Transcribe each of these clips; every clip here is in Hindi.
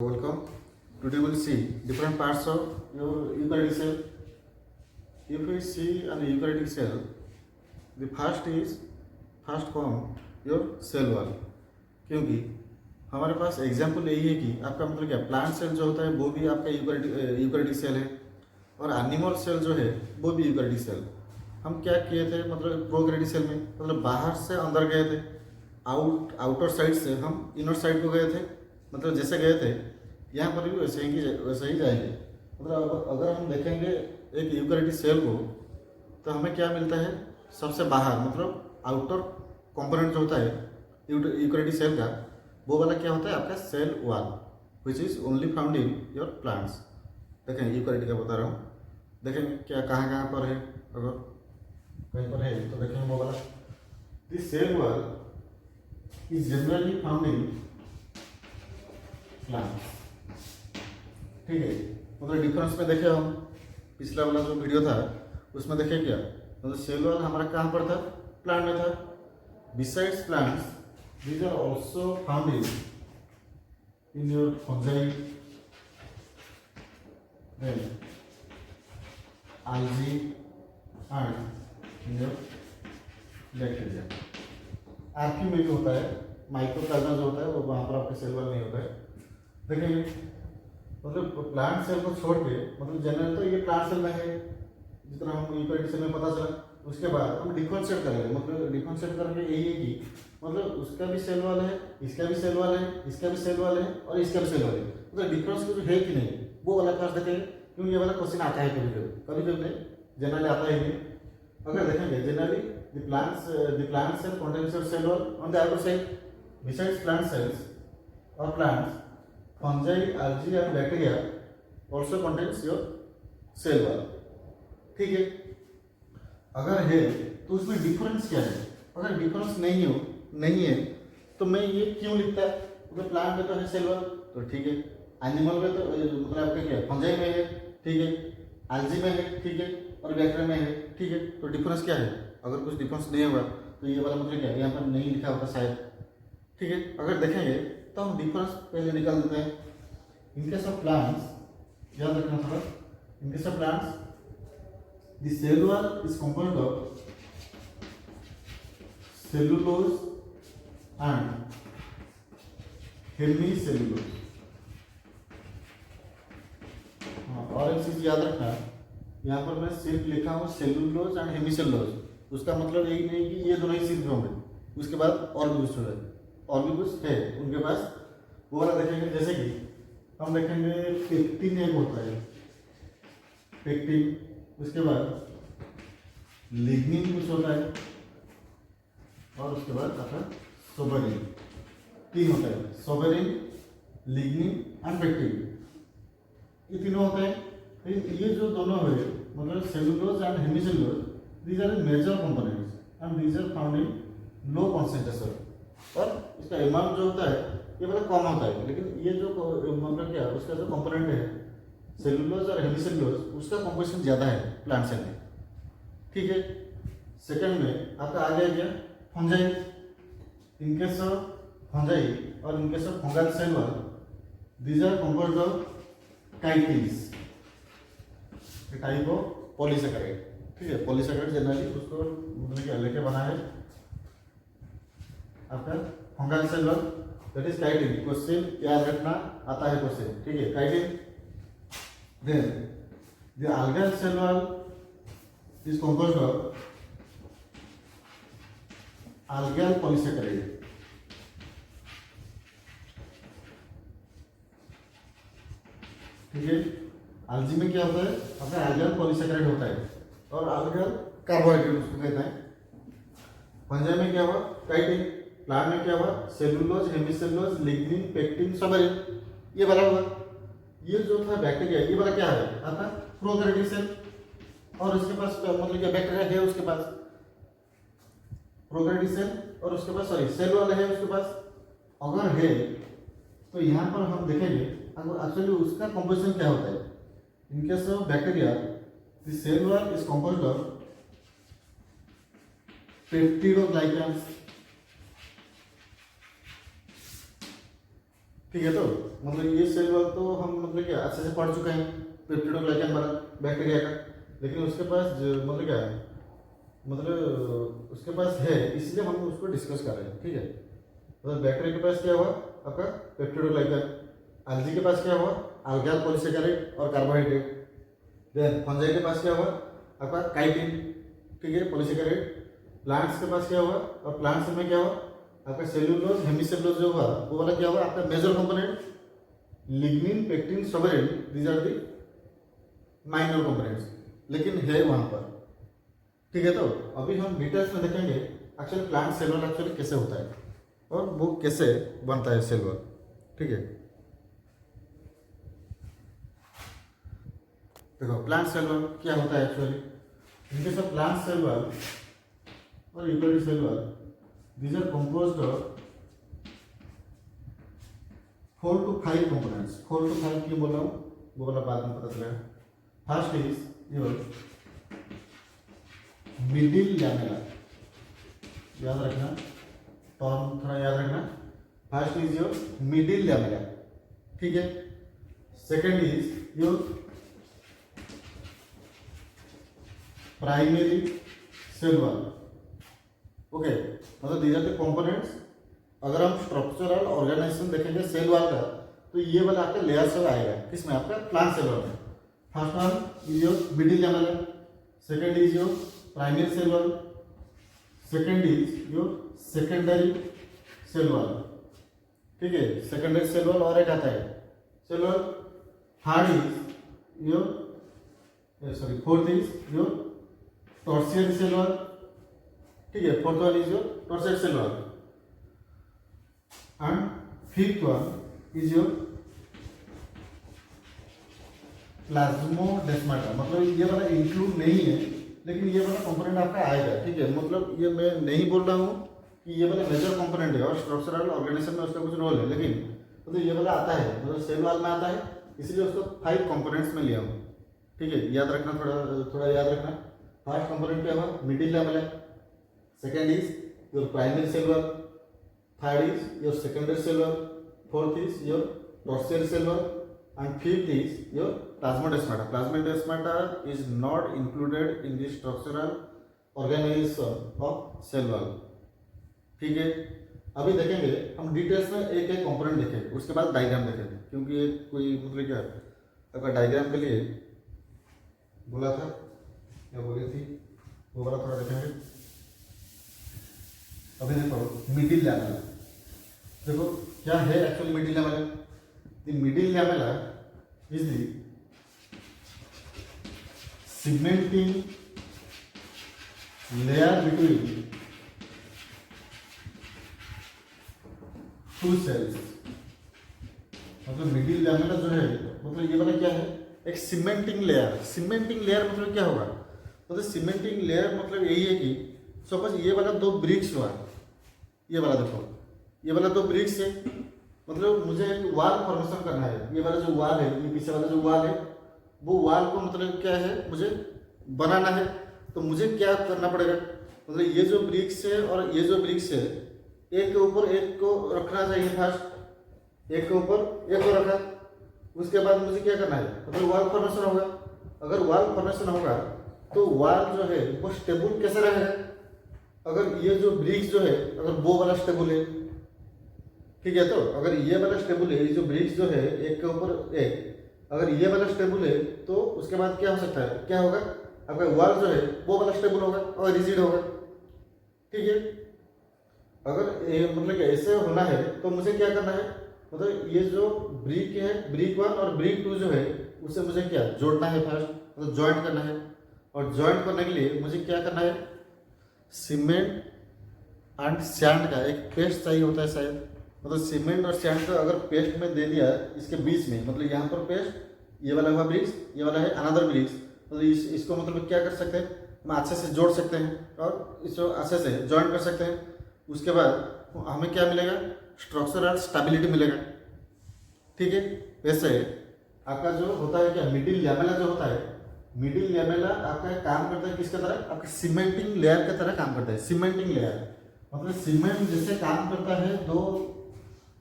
Welcome. Today we'll see different parts of your eukaryotic cell. If we see an eukaryotic cell, the first come your cell wall. क्योंकि हमारे पास एग्जाम्पल यही है कि आपका मतलब क्या प्लांट सेल जो होता है वो भी आपका यूकैरियोटिक सेल है और एनिमल सेल जो है वो भी यूकैरियोटिक सेल। हम क्या किए थे मतलब प्रोकैरियोटिक सेल में मतलब बाहर से अंदर गए थे, आउटर साइड से हम इनर साइड को गए थे, मतलब जैसे गए थे यहाँ पर भी वैसे ही जाएंगे। मतलब अगर हम देखेंगे एक यूकैरियोटिक सेल को तो हमें क्या मिलता है सबसे बाहर मतलब आउटर कंपोनेंट जो होता है यूकैरियोटिक सेल का वो वाला क्या होता है आपका cell wall which is only found in your plants. देखें यूकैरियोटिक का बता रहा हूँ, देखें क्या कहाँ पर है, अगर कहीं पर है तो देखें वो वाला this cell wall is generally found in plants. ठीक है, मतलब डिफरेंस में देखे हम पिछला वाला जो वीडियो था उसमें देखे क्या मतलब सेल वॉल हमारा कहाँ पर था, प्लांट में था। Besides plants these are also found in your fungi, then algae and in your bacteria। Archie में भी होता है, माइक्रोप्लाज्मा जो होता है वो वहाँ पर आपके सेल वॉल नहीं होता है। देखेंगे मतलब प्लांट सेल को छोड़ के मतलब जनरल तो ये प्लांट सेल में है जितना हम यूकैरियोटिक सेल में पता चला। उसके बाद हम डिफरेंशिएट करेंगे, मतलब डिफरेंशिएट करके यही है कि मतलब उसका भी सेल वॉल है, इसका भी सेल वॉल है, इसका भी सेल वॉल है और इसका भी सेल वॉल है, मतलब डिफरेंस कुछ है कि नहीं वो वाला क्लास देखेंगे। क्योंकि ये वाला क्वेश्चन आता है कभी कभी नहीं, जनरली आता ही नहीं। अगर देखेंगे generally the plant cell contains your cell wall on the outer side. Besides plant cells or plants, fungi, algae and bacteria also contains your cell wall। ठीक है, अगर है तो उसमें डिफरेंस क्या है, अगर डिफरेंस नहीं है तो मैं ये क्यों लिखता है, मतलब प्लांट में तो है सेल वॉल तो ठीक है, एनिमल में तो मतलब आपका क्या फंजाई में है ठीक है, एल्गी में है ठीक है और बैक्टीरिया में है ठीक है, तो डिफरेंस क्या है। अगर कुछ डिफरेंस नहीं होगा तो ये वाला मतलब क्या है यहाँ पर नहीं लिखा होता शायद। ठीक है, अगर देखेंगे तो हम डिफरेंस पहले निकाल देते हैं। इन केस ऑफ प्लांट्स याद रखना थोड़ा, इन case of plants the cell wall is composed of cellulose and hemicellulose। और एक चीज याद रखना, यहाँ पर मैं सिर्फ लिखा हूँ सेलुलोज एंड हेमिसेलुलोज, उसका मतलब यही नहीं कि ये दोनों ही सिर्फ होंगे, उसके बाद और भी कुछ है, और भी कुछ है उनके पास वो वाला देखेंगे। जैसे कि हम देखेंगे पेक्टिन एक होता है, पेक्टिन, उसके बाद लिग्निन कुछ होता है और उसके बाद आपका सोबेरिन, तीन होता है, सोबेरिन, लिग्निन एंड पेक्टिन, ये तीनों होते हैं। ये जो दोनों है मतलब cellulose and hemicellulose these are major components and these are found in low concentration. और इसका अमाउंट जो होता है ये बड़ा कम होता है, लेकिन ये जो मतलब क्या उसका जो कंपोनेंट है सेलुलोज और हेमिसेलुलोज उसका कंपोजिशन ज़्यादा है प्लांट सेल में। ठीक है, सेकंड में आपका आ गया क्या fungi. In case of fungi और in case of fungal cell wall these are composed of chitins, type of polysaccharide. ठीक है, पॉलीसेकेराइड जनरली उसको मतलब क्या लेके बना है आपका fungal cell wall that is chitin. Question याद रखना आता है क्वेश्चन, ठीक है, chitin. Then the algal cell wall is composed of algal polysaccharide। ठीक है, algae में क्या होता है अपना algal polysaccharide होता है और algal कार्बोहाइड्रेट उसको कहते हैं। फंजाई में क्या हुआ काइटिन, प्लांट में क्या हुआ सेलुलोज, हेमिसेलुलोज, लिग्निन, पेक्टिन, सोबेरिन, ये वाला हुआ। ये जो था बैक्टीरिया ये वाला क्या है आपका प्रोकैरियोटिक सेल, और उसके पास मतलब क्या बैक्टीरिया है उसके पास प्रोकैरियोटिक सेल और उसके पास सॉरी सेल वाला है उसके पास। अगर है तो यहाँ पर हम देखेंगे अगर एक्चुअली उसका कंपोजिशन क्या होता है। In case of bacteria the cell wall is composed of peptidoglycans ठीक है। तो मतलब ये सेल वॉल तो हम मतलब क्या अच्छे से पढ़ चुके हैं पेप्टिडोग्लाइकन वाला बैक्टीरिया का, लेकिन उसके पास मतलब क्या है, मतलब उसके पास है, इसलिए हम उसको डिस्कस कर रहे हैं। ठीक है, मतलब बैक्टीरिया के पास क्या हुआ आपका पेप्टिडोग्लाइकन, एल्गी के पास क्या हुआ अल्गाइल पॉलीसेकेराइड और कार्बोहाइड्रेट, देन फंजाई के पास क्या हुआ आपका काइटिन, ठीक है, पॉलीसेकेराइड, प्लांट्स के पास क्या हुआ और प्लांट्स में क्या हुआ आपका सेल्यूलोज हेमिसेलुलोज जो हुआ वो वाला क्या हुआ आपका major component, lignin pectin suberin, these are the minor components, लेकिन है वहां पर। ठीक है, तो अभी हम डिटेल्स में देखेंगे actually plant cell wall actually कैसे होता है और वो कैसे बनता है सेल वॉल। ठीक है, देखो प्लांट सेल वॉल क्या होता है एक्चुअली, इनके सब प्लांट सेल वॉल और eukaryotic cell wall, these are composed of 4 to 5 components। 4 to 5 क्यों बोल रहा हूँ वो वाला बाद में पता चलेगा। First is your middle lamella, याद रखना, टर्म थोड़ा याद रखना। First is your middle lamella, ठीक है। Second is your primary cell wall, okay, मतलब दीज आर द कंपोनेंट्स। अगर हम स्ट्रक्चरल ऑर्गेनाइजेशन देखेंगे सेल वॉल का तो ये वाला आपका लेयर से आएगा, किसमें आपका प्लांट सेल वॉल में। First one is your middle lamella, second is your primary cell wall, second is your secondary cell wall, ठीक है, सेकेंडरी सेल वॉल और एक आता है cell wall. Third is your sorry fourth is your tertiary cell wall, ठीक है, fourth one is your tertiary cell wall and fifth one is your plasmodesmata. मतलब ये वाला इंक्लूड नहीं है लेकिन ये वाला कंपोनेंट आपका आएगा, ठीक है। मतलब ये मैं नहीं बोल रहा हूँ कि ये वाला मेजर कंपोनेंट है और स्ट्रक्चरल ऑर्गेनाइजेशन में उसका कुछ रोल है, लेकिन मतलब ये वाला आता है, मतलब सेल वॉल में आता है, इसलिए उसको 5 कंपोनेंट्स में लिया हूँ, ठीक है। याद रखना, थोड़ा याद रखना। फर्स्ट कंपोनेंट क्या हुआ middle lamella, second is your primary cell wall, third is your secondary cell wall, fourth is your tertiary cell wall and fifth is your plasmodesmata. Plasmodesmata is not included in the structural organization of cell wall, ठीक है। अभी देखेंगे हम डिटेल्स में एक एक कंपोनेंट देखेंगे, उसके बाद डायग्राम देखेंगे, क्योंकि ये कोई मतलब क्या अगर डायग्राम के लिए बोला था या बोली थी वो वाला थोड़ा देखेंगे। अभी देखो मिडिल लैमेला, देखो क्या है actually middle lamella. The middle lamella is the segmenting layer between two cells। मतलब मिडिल लैमेला जो है मतलब ये वाला क्या है एक सीमेंटिंग लेयर। सीमेंटिंग लेयर मतलब क्या होगा, मतलब सीमेंटिंग लेयर मतलब यही है कि सपोज ये वाला 2 ब्रिक्स हुआ, ये वाला देखो ये वाला 2 ब्रिक्स है, मतलब मुझे एक वाल फॉर्मेशन करना है। ये वाला जो वाल है, ये पीछे वाला जो वाल है वो वाल को मतलब क्या है मुझे बनाना है, तो मुझे क्या करना पड़ेगा, मतलब ये जो ब्रिक्स है और ये जो ब्रिक्स है एक के ऊपर एक को रखना चाहिए। फर्स्ट एक के ऊपर एक को रखा, उसके बाद मुझे क्या करना है मतलब वाल फॉर्मेशन होगा। अगर वाल फॉर्मेशन होगा तो वाल जो है वो स्टेबल कैसे रहेगा, अगर ये जो ब्रिक्स जो है अगर वो वाला स्टेबल है, ठीक है, तो अगर ये वाला स्टेबल है, ये जो ब्रिक्स जो है एक के ऊपर एक, अगर ये वाला स्टेबल है तो उसके बाद क्या हो सकता है, क्या होगा आपका वाल जो है वो वाला स्टेबल होगा और रिजिड होगा, ठीक है। अगर ये मतलब ऐसे होना है तो मुझे क्या करना है, मतलब ये जो ब्रिक है ब्रिक 1 और ब्रिक 2 जो है उसे मुझे क्या जोड़ना है, फर्स्ट मतलब ज्वाइंट करना है। और ज्वाइंट करने के लिए मुझे क्या करना है, सीमेंट एंड सैंड का एक पेस्ट चाहिए होता है शायद, मतलब सीमेंट और सैंड को अगर पेस्ट में दे दिया इसके बीच में, मतलब यहाँ पर पेस्ट, ये वाला हुआ ब्रिक्स, ये वाला है अनदर ब्रिक्स, मतलब इसको मतलब क्या कर सकते हैं हम अच्छे से जोड़ सकते हैं और इसको अच्छे से जॉइंट कर सकते हैं। उसके बाद हमें क्या मिलेगा, स्ट्रक्चरल स्टेबिलिटी मिलेगा, ठीक है। वैसे आपका जो होता है क्या मिडिल लैमेला जो होता है, मिडिल लैमेला आपका काम करता है किसके तरह, आपका सीमेंटिंग लेयर की तरह काम करता है। सीमेंटिंग लेयर मतलब सीमेंट जैसे काम करता है 2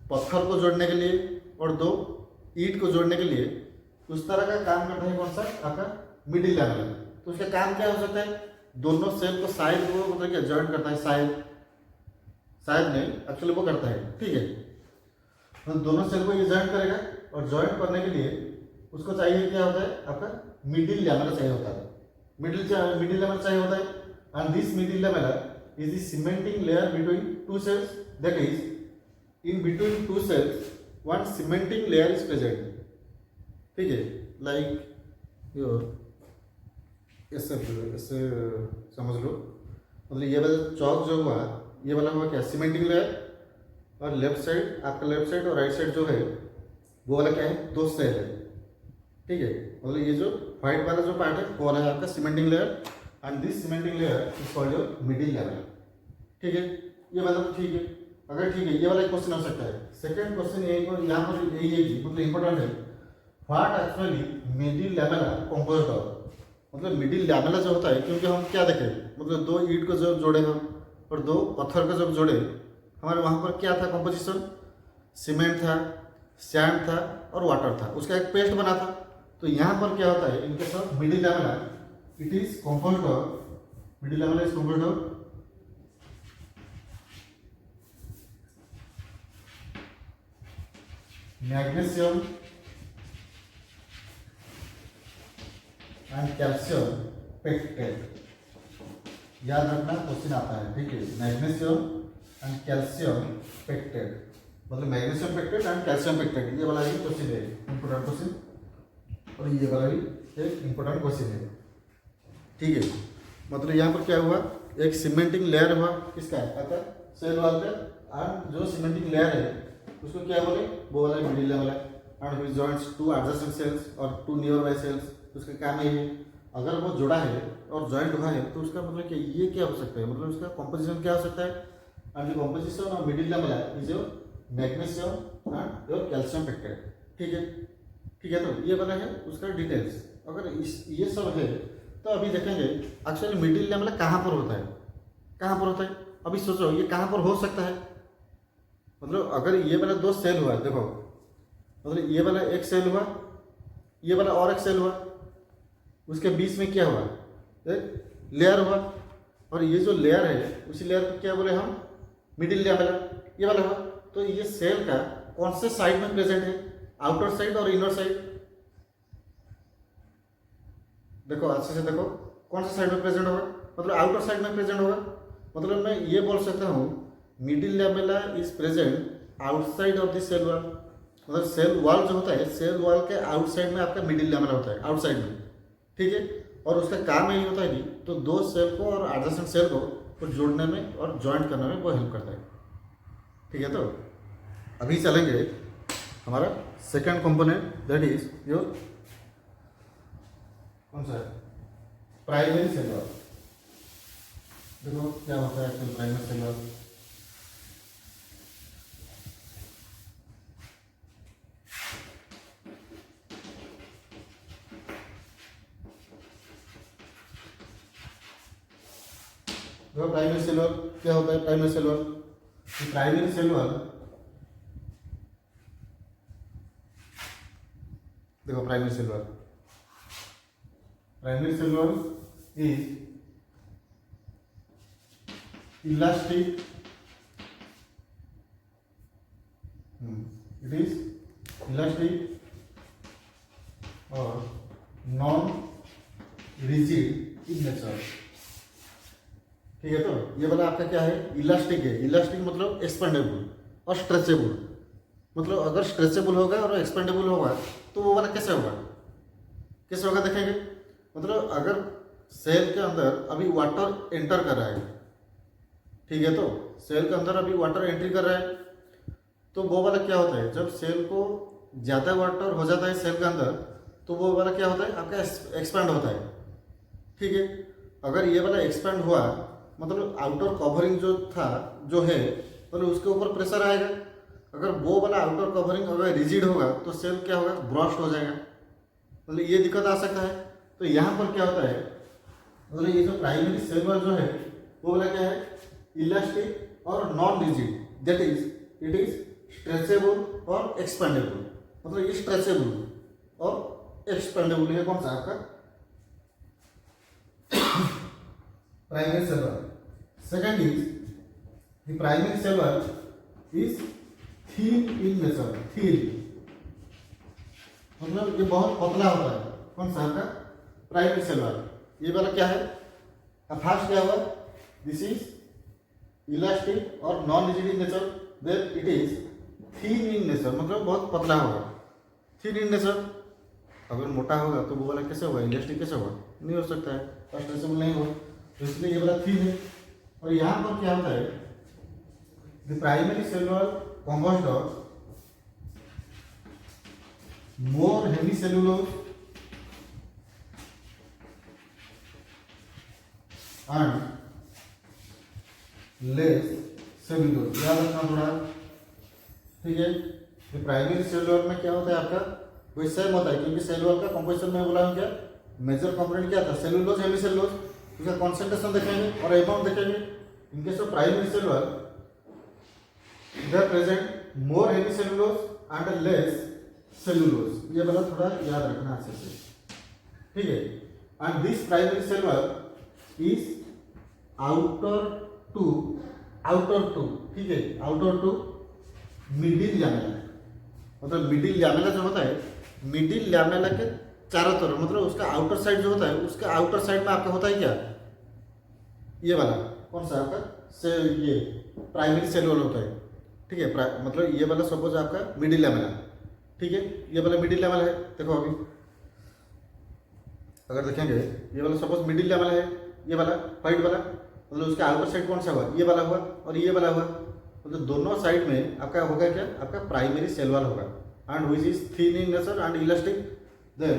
पत्थर को जोड़ने के लिए, और दो ईंट को जोड़ने के लिए उस तरह का काम करता है कौन सा आपका मिडिल लैमेला। तो उसका काम क्या हो सकता है, दोनों सेल को शायद वो मतलब क्या जॉइंट करता है, शायद नहीं एक्चुअली वो करता है, ठीक है। तो दोनों सेल को ये जॉइंट करेगा और जॉइंट करने के लिए उसको चाहिए क्या होता है आपका मिडिल लैमेला चाहिए होता है, मिडिल लैमेला चाहिए होता है। And this middle lamella is the cementing layer between two cells, that is in between two cells one cementing layer is present, ठीक है। लाइक योर ऐसे समझ लो, मतलब ये वाला चौक जो हुआ ये वाला हुआ क्या सीमेंटिंग लेयर, और लेफ्ट साइड आपका लेफ्ट साइड और राइट साइड जो है वो वाला क्या है दो सेल है, ठीक है। मतलब ये जो व्हाइट वाला जो पार्ट है वो वाला है आपका cementing layer and this cementing layer is called your middle layer, ठीक है। ये मतलब ठीक है, अगर ठीक है ये वाला क्वेश्चन हो सकता है। सेकंड क्वेश्चन ये यहाँ पर यही है मतलब इंपॉर्टेंट है, what actually middle lamella composed of, मतलब मिडिल लैमेला जो होता है, क्योंकि हम क्या देखें मतलब दो ईंट को जब जोड़े हम और दो पत्थर को जब जोड़े हमारे वहाँ पर क्या था कंपोजिशन, सीमेंट था, सैंड था और वाटर था, उसका एक पेस्ट बना था। तो यहाँ पर क्या होता है इनके साथ middle lamella it is composed of, middle lamella is composed of magnesium and calcium pectate. याद रखना क्वेश्चन आता है, ठीक है। मैग्नीशियम एंड कैल्शियम पेक्टेट, मतलब magnesium pectate and calcium pectate, ये वाला भी क्वेश्चन है इंपॉर्टेंट क्वेश्चन, और ये वाला भी एक इंपॉर्टेंट क्वेश्चन है, ठीक है। मतलब यहाँ पर क्या हुआ एक सीमेंटिंग लेयर हुआ किसका आपका सेल वॉल पे, एंड जो सीमेंटिंग लेयर है उसको क्या बोले वो वाला middle lamella, and which joints two adjacent sales और टू नियर बाय सेल्स। उसका काम ये है अगर वो जुड़ा है और जॉइंट हुआ है तो उसका मतलब क्या ये क्या हो सकता है, मतलब उसका कॉम्पोजिशन क्या हो सकता है, and the composition of middle lamella is your magnesium and your calcium pectate, ठीक है, ठीक है। तो ये वाला है उसका डिटेल्स। अगर ये सब है तो अभी देखेंगे एक्चुअली मिडिल लैमेला कहाँ पर होता है, कहाँ पर होता है। अभी सोचो ये कहाँ पर हो सकता है, मतलब अगर ये वाला दो सेल हुआ देखो, मतलब ये वाला एक सेल हुआ, ये वाला और एक सेल हुआ, उसके बीच में क्या हुआ एक लेयर हुआ, और ये जो लेयर है उसी लेयर को क्या बोले हम मिडिल लैमेला, ये वाला हुआ। तो ये सेल का कौन से साइड में प्रेजेंट है, आउटर साइड और इनर साइड। देखो अच्छे से देखो कौन से साइड में प्रेजेंट होगा, मतलब आउटर साइड में प्रेजेंट होगा। मतलब मैं ये बोल सकता हूँ middle lamella is present outside of the cell wall, मतलब सेल वॉल जो होता है सेल वॉल के आउटसाइड में आपका मिडिल लैमेला होता है, आउटसाइड में, ठीक है। और उसका काम यही होता है कि तो दो सेल को और एडजेसेंट सेल को जोड़ने में और जॉइंट करने में वो हेल्प करता है, ठीक है। तो अभी चलेंगे हमारा second component that is your कौन सा प्राइमरी सेल वॉल। देखो क्या होता है एक्चुअली प्राइमरी सेल वॉल। देखो प्राइमरी सेल वॉल क्या होता है, primary cell wall, primary cell wall देखो primary cell wall, primary cell wall is elastic, it is elastic और नॉन रिजिड इन नेचर, ठीक है। तो ये वाला आपका क्या है इलास्टिक है, इलास्टिक मतलब एक्सपेंडेबल और स्ट्रेचेबल, मतलब अगर स्ट्रेचेबल होगा और एक्सपेंडेबल होगा तो वो वाला कैसे होगा, कैसे होगा देखेंगे। मतलब अगर सेल के अंदर अभी वाटर एंटर कर रहा है, ठीक है, तो सेल के अंदर अभी वाटर एंट्री कर रहा है, तो वो वाला क्या होता है जब सेल को ज़्यादा वाटर हो जाता है सेल के अंदर तो वो वाला क्या होता है आपका एक्सपेंड होता है, ठीक है। अगर ये वाला एक्सपेंड हुआ मतलब आउटर कवरिंग जो था जो है मतलब उसके ऊपर प्रेशर आएगा, अगर वो वाला आउटर कवरिंग अगर रिजिड होगा तो सेल क्या होगा ब्रस्ट हो जाएगा, मतलब ये दिक्कत आ सकता है। तो यहाँ पर क्या होता है मतलब ये जो प्राइमरी सेल वॉल जो है वो वाला क्या है इलास्टिक और non rigid, that is it is stretchable और एक्सपेंडेबल, मतलब ये स्ट्रेचेबल और एक्सपेंडेबल है कौन सा आपका primary cell wall. Second is the primary cell wall is thin in nature, thin मतलब ये बहुत पतला होता है कौन सा आपका प्राइमरी सेल वॉल। ये वाला क्या है, फर्स्ट क्या हुआ, दिस इज इलास्टिक और non rigid in nature, then it is thin in nature मतलब बहुत पतला होगा, थिन इन नेचर। अगर मोटा होगा तो वो वाला कैसे होगा, इलास्टिक कैसे होगा, नहीं हो सकता है, और स्ट्रेचेबल नहीं होगा, तो इसलिए ये वाला थिन है। और यहाँ पर क्या होता है, the primary cell wall composed of more hemicellulose and less cellulose, याद रखना थोड़ा, ठीक है। तो प्राइमरी सेल वॉल में क्या होता है आपका, कोई सेम होता है, क्योंकि सेल वॉल का कंपोजिशन में बोला हम क्या, मेजर कंपोनेंट क्या था, सेलुलोज हेमिसेलुलोज, उसका कॉन्सेंट्रेशन देखेंगे और अमाउंट देखेंगे। In case of primary cell wall there present more hemicellulose and less cellulose, ये वाला थोड़ा याद रखना अच्छे से, ठीक है। And this primary cell wall is outer to, ठीक है, आउटर टू मिडिल लैमेला, मतलब मिडिल लैमेला जो होता है, मिडिल लैमेला के चारों तरफ, मतलब उसका आउटर साइड जो होता है, उसका आउटर साइड में आपका होता है क्या, ये वाला कौन सा आपका से ये प्राइमरी सेल वॉल होता है, ठीक है। मतलब ये वाला सपोज आपका मिडिल लैमेला, ठीक है, ये वाला मिडिल लैमेला है। देखो अभी अगर देखेंगे, ये वाला सपोज मिडिल लैमेला है, ये वाला व्हाइट वाला, मतलब उसका आउटर साइड कौन सा हुआ, ये वाला हुआ और ये वाला हुआ, मतलब दोनों साइड में आपका होगा क्या, आपका प्राइमरी सेल वॉल होगा, and which is thin in nature and elastic, then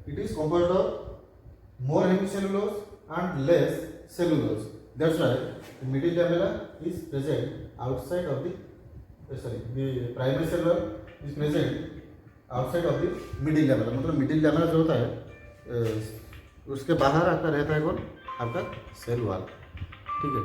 it is composed of more hemicellulose and less cellulose, that's why the middle lamella is present outside of the primary cell wall is present outside of the middle lamella, मतलब मिडिल लैमेला जो होता है उसके बाहर आपका रहता है कौन, आपका सेल वॉल, ठीक है।